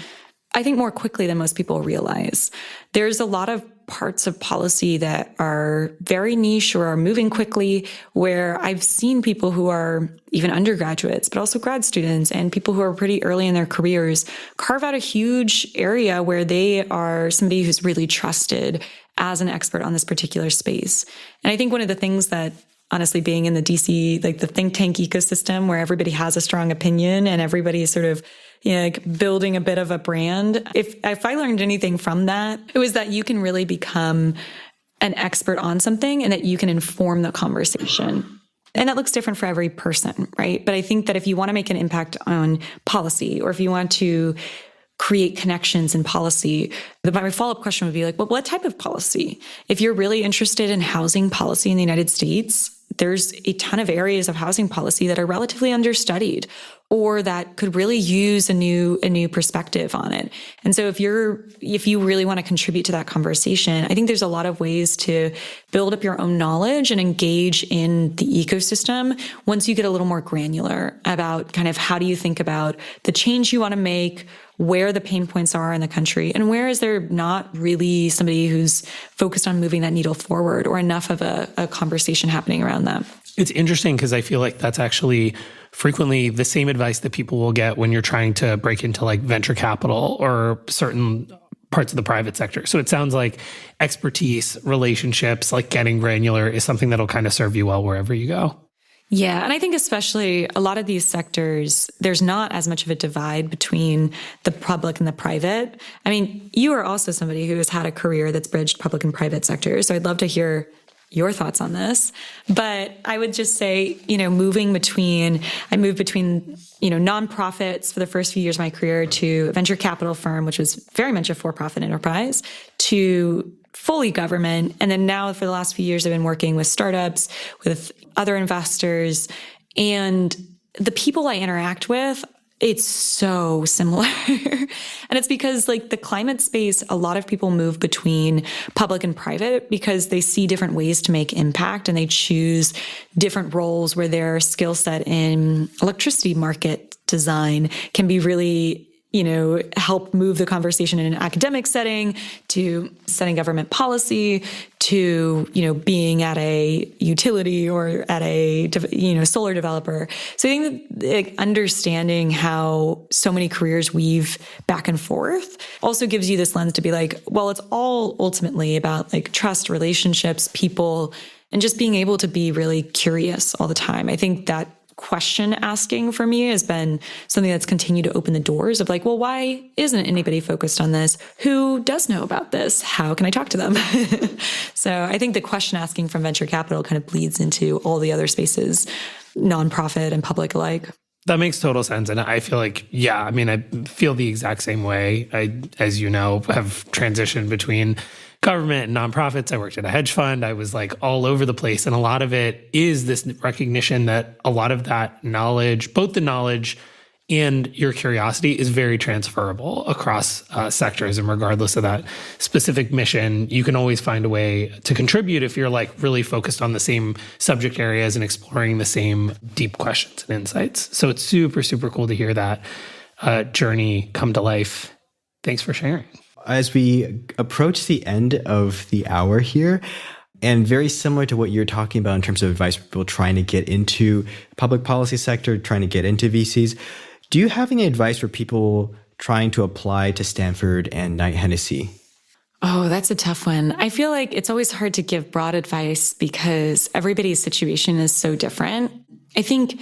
I think more quickly than most people realize. There's a lot of parts of policy that are very niche or are moving quickly, where I've seen people who are even undergraduates, but also grad students and people who are pretty early in their careers carve out a huge area where they are somebody who's really trusted as an expert on this particular space. And I think one of the things that, honestly, being in the DC, like the think tank ecosystem where everybody has a strong opinion and everybody is sort of, like building a bit of a brand. If I learned anything from that, it was that you can really become an expert on something and that you can inform the conversation. And that looks different for every person, right? But I think that if you want to make an impact on policy, or if you want to create connections in policy, my follow-up question would be like, well, what type of policy? If you're really interested in housing policy in the United States, there's a ton of areas of housing policy that are relatively understudied, or that could really use a new perspective on it. And so if you really want to contribute to that conversation, I think there's a lot of ways to build up your own knowledge and engage in the ecosystem once you get a little more granular about kind of how do you think about the change you want to make, where the pain points are in the country, and where is there not really somebody who's focused on moving that needle forward, or enough of a conversation happening around that. It's interesting because I feel like that's actually frequently the same advice that people will get when you're trying to break into like venture capital or certain parts of the private sector. So it sounds like expertise, relationships, like getting granular is something that'll kind of serve you well wherever you go. Yeah. And I think especially a lot of these sectors, there's not as much of a divide between the public and the private. I mean, you are also somebody who has had a career that's bridged public and private sectors. So I'd love to hear your thoughts on this. But I would just say, I moved between, nonprofits for the first few years of my career to a venture capital firm, which was very much a for-profit enterprise, to fully government. And then now for the last few years, I've been working with startups, with other investors, and the people I interact with, it's so similar. And it's because like the climate space, a lot of people move between public and private because they see different ways to make impact and they choose different roles where their skill set in electricity market design can be really help move the conversation in an academic setting, to setting government policy, to, being at a utility or at a, solar developer. So I think that understanding how so many careers weave back and forth also gives you this lens to be like, well, it's all ultimately about like trust, relationships, people, and just being able to be really curious all the time. I think that question asking for me has been something that's continued to open the doors of like, well, why isn't anybody focused on this? Who does know about this? How can I talk to them? So I think the question asking from venture capital kind of bleeds into all the other spaces, nonprofit and public alike. That makes total sense. And I feel like, I feel the exact same way. I, as you know, have transitioned between government and nonprofits. I worked at a hedge fund. I was like all over the place. And a lot of it is this recognition that a lot of that knowledge, both the knowledge and your curiosity, is very transferable across sectors. And regardless of that specific mission, you can always find a way to contribute if you're like really focused on the same subject areas and exploring the same deep questions and insights. So it's super, super cool to hear that journey come to life. Thanks for sharing. As we approach the end of the hour here, and very similar to what you're talking about in terms of advice for people trying to get into the public policy sector, trying to get into VCs, do you have any advice for people trying to apply to Stanford and Knight-Hennessy? Oh, that's a tough one. I feel like it's always hard to give broad advice because everybody's situation is so different. I think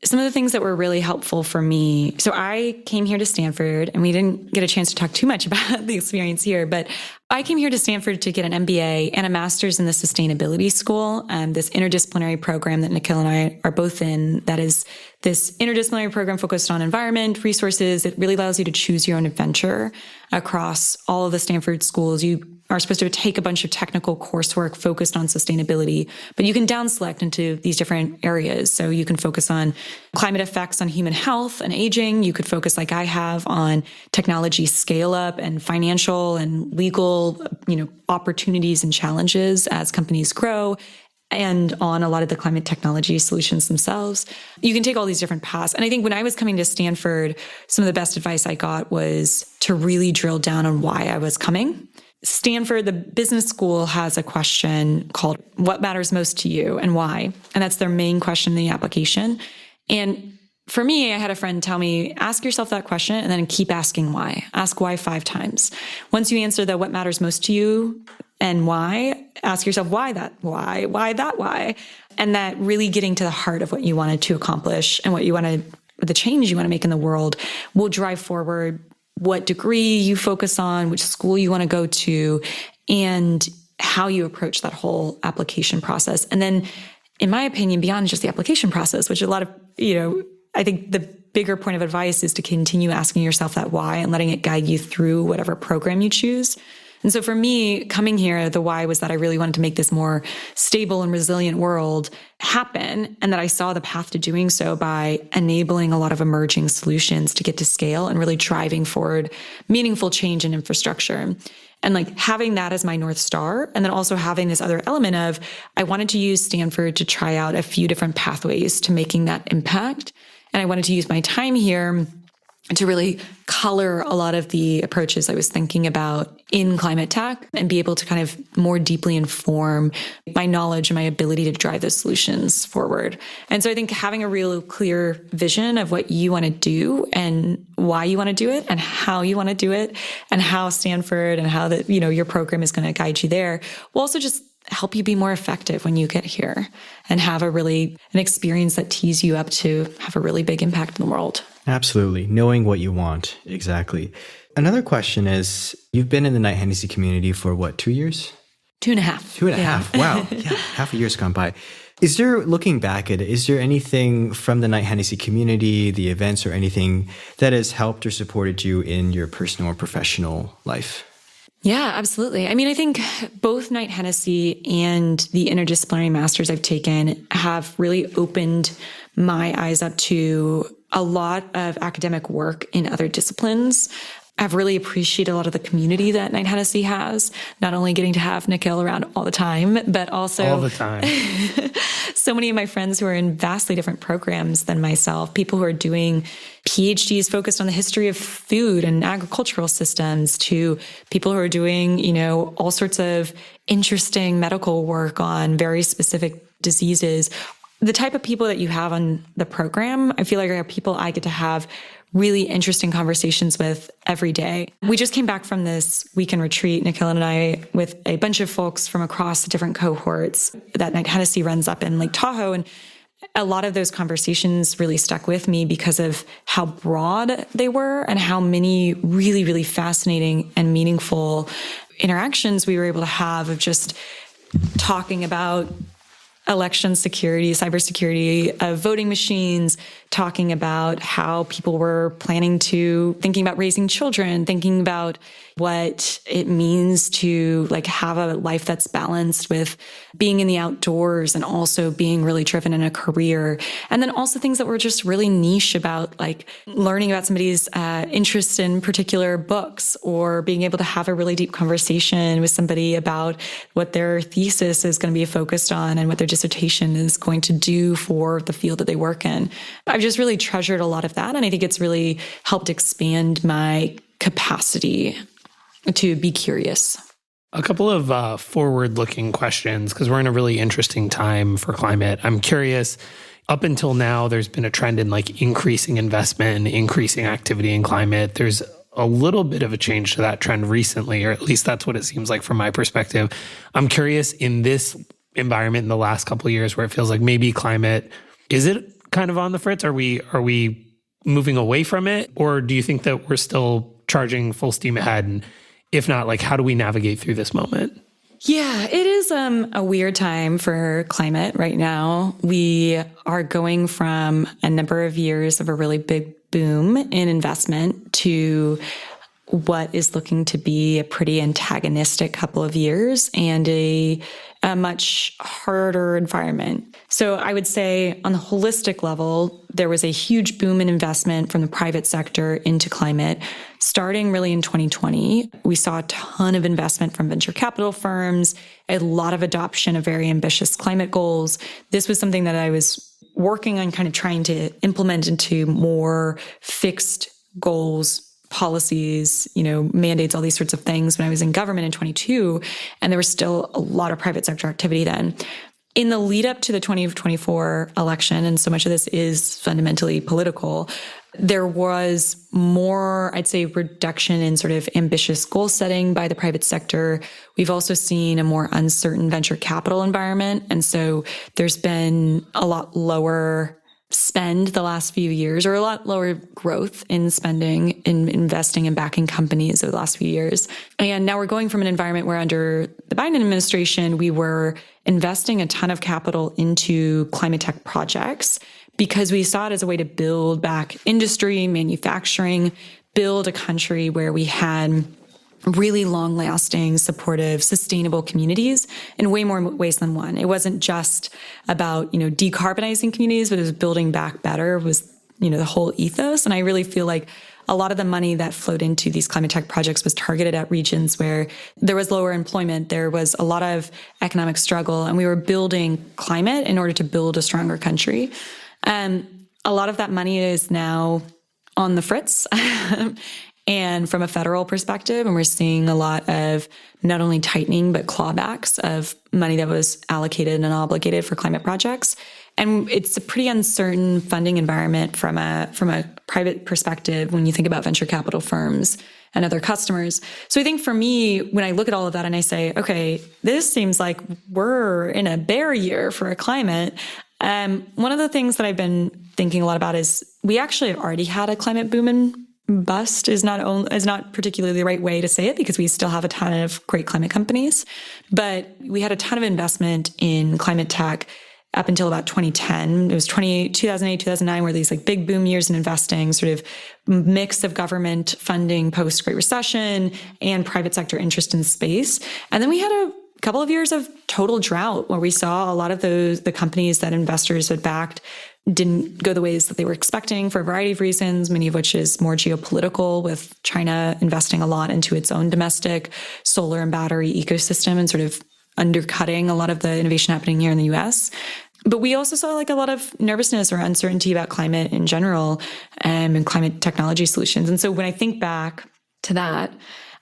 some of the things that were really helpful for me. So I came here to Stanford and we didn't get a chance to talk too much about the experience here, but I came here to Stanford to get an MBA and a master's in the sustainability school, this interdisciplinary program that Nikhil and I are both in. That is this interdisciplinary program focused on environment, resources. It really allows you to choose your own adventure across all of the Stanford schools. You are supposed to take a bunch of technical coursework focused on sustainability, but you can down select into these different areas. So you can focus on climate effects on human health and aging. You could focus, like I have, on technology scale up and financial and legal, opportunities and challenges as companies grow, and on a lot of the climate technology solutions themselves. You can take all these different paths. And I think when I was coming to Stanford, some of the best advice I got was to really drill down on why I was coming. Stanford, the business school, has a question called "What matters most to you and why?" And that's their main question in the application. And for me, I had a friend tell me, ask yourself that question and then keep asking why. Ask why 5 times. Once you answer the what matters most to you and why, ask yourself why that why. And that really getting to the heart of what you wanted to accomplish and the change you want to make in the world will drive forward what degree you focus on, which school you want to go to, and how you approach that whole application process. And then, in my opinion, beyond just the application process, which a lot of, I think the bigger point of advice is to continue asking yourself that why and letting it guide you through whatever program you choose. And so for me, coming here, the why was that I really wanted to make this more stable and resilient world happen, and that I saw the path to doing so by enabling a lot of emerging solutions to get to scale and really driving forward meaningful change in infrastructure. And like having that as my North Star, and then also having this other element of I wanted to use Stanford to try out a few different pathways to making that impact. And I wanted to use my time here to really color a lot of the approaches I was thinking about in climate tech and be able to kind of more deeply inform my knowledge and my ability to drive those solutions forward. And so I think having a real clear vision of what you want to do and why you want to do it and how you want to do it and how Stanford and how your program is going to guide you there will also just help you be more effective when you get here and have an experience that tees you up to have a really big impact in the world. Absolutely. Knowing what you want. Exactly. Another question is, you've been in the Knight-Hennessy community for 2 years? 2.5. 2.5. Wow. Yeah. Half a year's gone by. Is there, looking back at it, is there anything from the Knight-Hennessy community, the events, or anything that has helped or supported you in your personal or professional life? Yeah, absolutely. I mean, I think both Knight-Hennessy and the interdisciplinary masters I've taken have really opened my eyes up to a lot of academic work in other disciplines. I've really appreciated a lot of the community that Knight-Hennessy has, not only getting to have Nikhil around all the time, but also all the time. So many of my friends who are in vastly different programs than myself, people who are doing PhDs focused on the history of food and agricultural systems, to people who are doing, all sorts of interesting medical work on very specific diseases. The type of people that you have on the program, I feel like are people I get to have really interesting conversations with every day. We just came back from this weekend retreat, Nikhil and I, with a bunch of folks from across the different cohorts that Knight-Hennessy runs up in Lake Tahoe. And a lot of those conversations really stuck with me because of how broad they were and how many really, really fascinating and meaningful interactions we were able to have of just talking about election security, cybersecurity of voting machines, talking about how people were thinking about raising children, thinking about what it means to have a life that's balanced with being in the outdoors and also being really driven in a career. And then also things that were just really niche about learning about somebody's interest in particular books, or being able to have a really deep conversation with somebody about what their thesis is going to be focused on and what their dissertation is going to do for the field that they work in. I've just really treasured a lot of that. And I think it's really helped expand my capacity to be curious. A couple of forward-looking questions, because we're in a really interesting time for climate. I'm curious, up until now, there's been a trend in increasing investment and increasing activity in climate. There's a little bit of a change to that trend recently, or at least that's what it seems like from my perspective. I'm curious, in this environment in the last couple of years where it feels like maybe climate, is it kind of on the fritz? Are we moving away from it? Or do you think that we're still charging full steam ahead? And if not, how do we navigate through this moment? Yeah, it is a weird time for climate right now. We are going from a number of years of a really big boom in investment to what is looking to be a pretty antagonistic couple of years and a much harder environment. So I would say on the holistic level, there was a huge boom in investment from the private sector into climate. Starting really in 2020, we saw a ton of investment from venture capital firms, a lot of adoption of very ambitious climate goals. This was something that I was working on kind of trying to implement into more fixed goals, policies, mandates, all these sorts of things when I was in government in 22, and there was still a lot of private sector activity then. In the lead up to the 2024 election, and so much of this is fundamentally political, there was more, I'd say, reduction in sort of ambitious goal setting by the private sector. We've also seen a more uncertain venture capital environment. And so there's been a lot lower spend the last few years, or a lot lower growth in spending, in investing and backing companies over the last few years. And now we're going from an environment where under the Biden administration, we were investing a ton of capital into climate tech projects because we saw it as a way to build back industry, manufacturing, build a country where we had really long-lasting, supportive, sustainable communities in way more ways than one. It wasn't just about, decarbonizing communities, but it was building back better was, the whole ethos. And I really feel like a lot of the money that flowed into these climate tech projects was targeted at regions where there was lower employment, there was a lot of economic struggle, and we were building climate in order to build a stronger country. A lot of that money is now on the fritz. And from a federal perspective, and we're seeing a lot of not only tightening, but clawbacks of money that was allocated and obligated for climate projects. And it's a pretty uncertain funding environment from a private perspective when you think about venture capital firms and other customers. So I think for me, when I look at all of that and I say, okay, this seems like we're in a bear year for a climate. One of the things that I've been thinking a lot about is we actually have already had a climate boom in bust is not particularly the right way to say it, because we still have a ton of great climate companies, but we had a ton of investment in climate tech up until about 2010. It was 2008, 2009 were these like big boom years in investing, sort of mix of government funding post Great Recession and private sector interest in space. And then we had a couple of years of total drought where we saw a lot of the companies that investors had backed didn't go the ways that they were expecting for a variety of reasons, many of which is more geopolitical, with China investing a lot into its own domestic solar and battery ecosystem and sort of undercutting a lot of the innovation happening here in the US. But we also saw like a lot of nervousness or uncertainty about climate in general, and climate technology solutions. And so when I think back to that,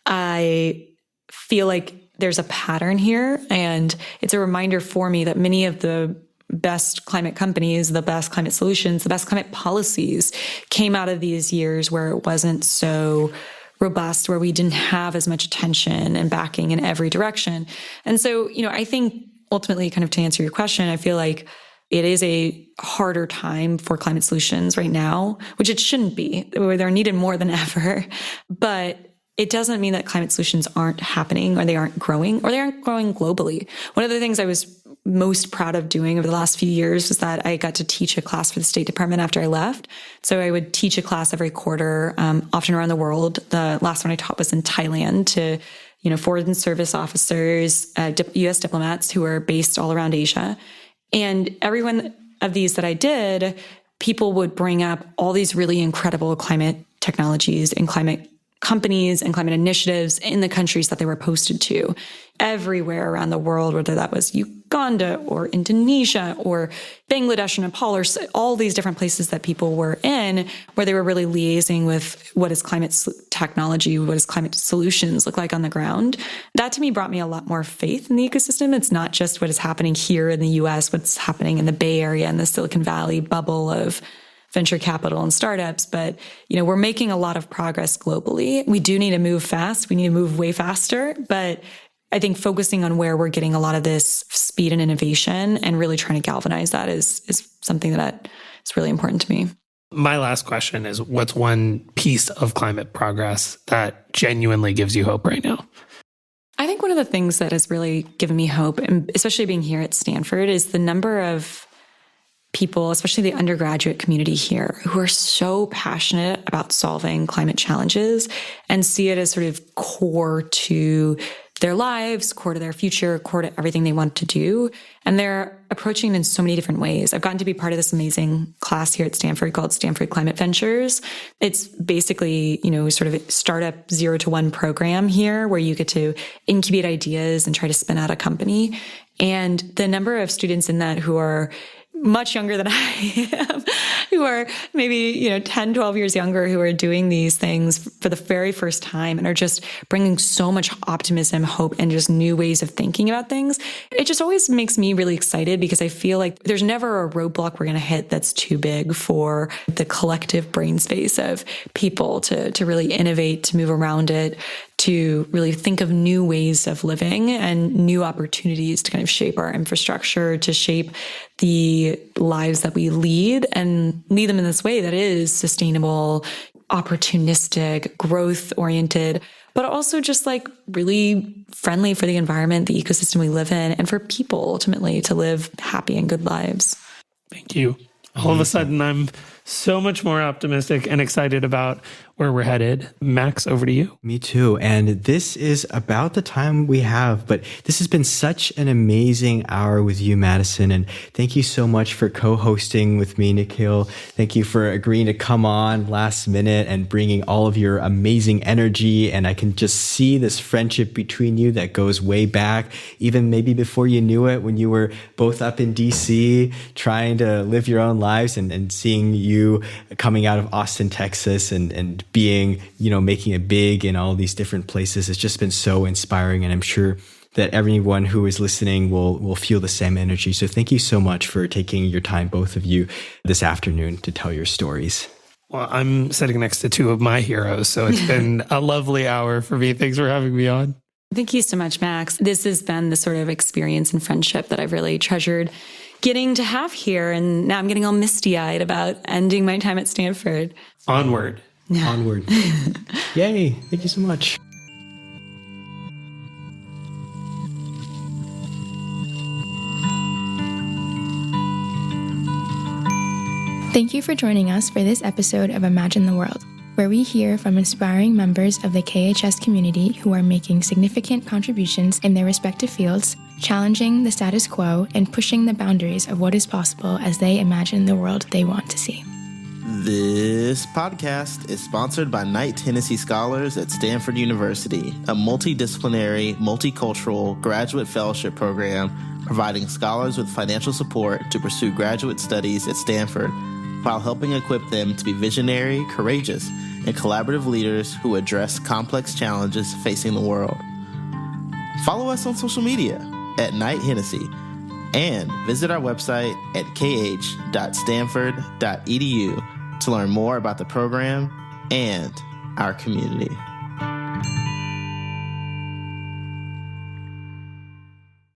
I feel like there's a pattern here, and it's a reminder for me that many of the best climate companies, the best climate solutions, the best climate policies came out of these years where it wasn't so robust, where we didn't have as much attention and backing in every direction. And so, I think ultimately, kind of to answer your question, I feel like it is a harder time for climate solutions right now, which it shouldn't be. They're needed more than ever. But it doesn't mean that climate solutions aren't happening, or they aren't growing globally. One of the things I was most proud of doing over the last few years was that I got to teach a class for the State Department after I left. So I would teach a class every quarter, often around the world. The last one I taught was in Thailand to, foreign service officers, U.S. diplomats who are based all around Asia. And every one of these that I did, people would bring up all these really incredible climate technologies and climate companies and climate initiatives in the countries that they were posted to everywhere around the world, whether that was Uganda or Indonesia or Bangladesh and Nepal, or all these different places that people were in, where they were really liaising with what is climate technology, what does climate solutions look like on the ground. That to me brought me a lot more faith in the ecosystem. It's not just what is happening here in the US, what's happening in the Bay Area and the Silicon Valley bubble of venture capital and startups, but we're making a lot of progress globally. We do need to move fast. We need to move way faster, but I think focusing on where we're getting a lot of this speed and innovation and really trying to galvanize that is something that is really important to me. My last question is, what's one piece of climate progress that genuinely gives you hope right now? I think one of the things that has really given me hope, and especially being here at Stanford, is the number of people, especially the undergraduate community here, who are so passionate about solving climate challenges and see it as sort of core to their lives, core to their future, core to everything they want to do. And they're approaching it in so many different ways. I've gotten to be part of this amazing class here at Stanford called Stanford Climate Ventures. It's basically, sort of a startup 0 to 1 program here where you get to incubate ideas and try to spin out a company. And the number of students in that who are much younger than I am, who are maybe, 10, 12 years younger, who are doing these things for the very first time and are just bringing so much optimism, hope, and just new ways of thinking about things. It just always makes me really excited because I feel like there's never a roadblock we're going to hit that's too big for the collective brain space of people to really innovate, to move around it, to really think of new ways of living and new opportunities to kind of shape our infrastructure, to shape the lives that we lead and lead them in this way that is sustainable, opportunistic, growth-oriented, but also just like really friendly for the environment, the ecosystem we live in, and for people ultimately to live happy and good lives. Thank you. All of a sudden, I'm so much more optimistic and excited about where we're headed. Max, over to you. Me too. And this is about the time we have, but this has been such an amazing hour with you, Madison. And thank you so much for co-hosting with me, Nikhil. Thank you for agreeing to come on last minute and bringing all of your amazing energy. And I can just see this friendship between you that goes way back, even maybe before you knew it, when you were both up in DC trying to live your own lives, and seeing you coming out of Austin, Texas, and being, making it big in all these different places. It's just been so inspiring. And I'm sure that everyone who is listening will feel the same energy. So thank you so much for taking your time, both of you, this afternoon to tell your stories. Well, I'm sitting next to two of my heroes, so it's been a lovely hour for me. Thanks for having me on. Thank you so much, Max. This has been the sort of experience and friendship that I've really treasured getting to have here. And now I'm getting all misty-eyed about ending my time at Stanford. Onward. Yeah. Onward. Yay. Thank you so much. Thank you for joining us for this episode of Imagine the World, where we hear from inspiring members of the KHS community who are making significant contributions in their respective fields, challenging the status quo and pushing the boundaries of what is possible as they imagine the world they want to see. This podcast is sponsored by Knight-Hennessy Scholars at Stanford University, a multidisciplinary, multicultural graduate fellowship program providing scholars with financial support to pursue graduate studies at Stanford, while helping equip them to be visionary, courageous, and collaborative leaders who address complex challenges facing the world. Follow us on social media at Knight-Hennessy and visit our website at kh.stanford.edu to learn more about the program and our community.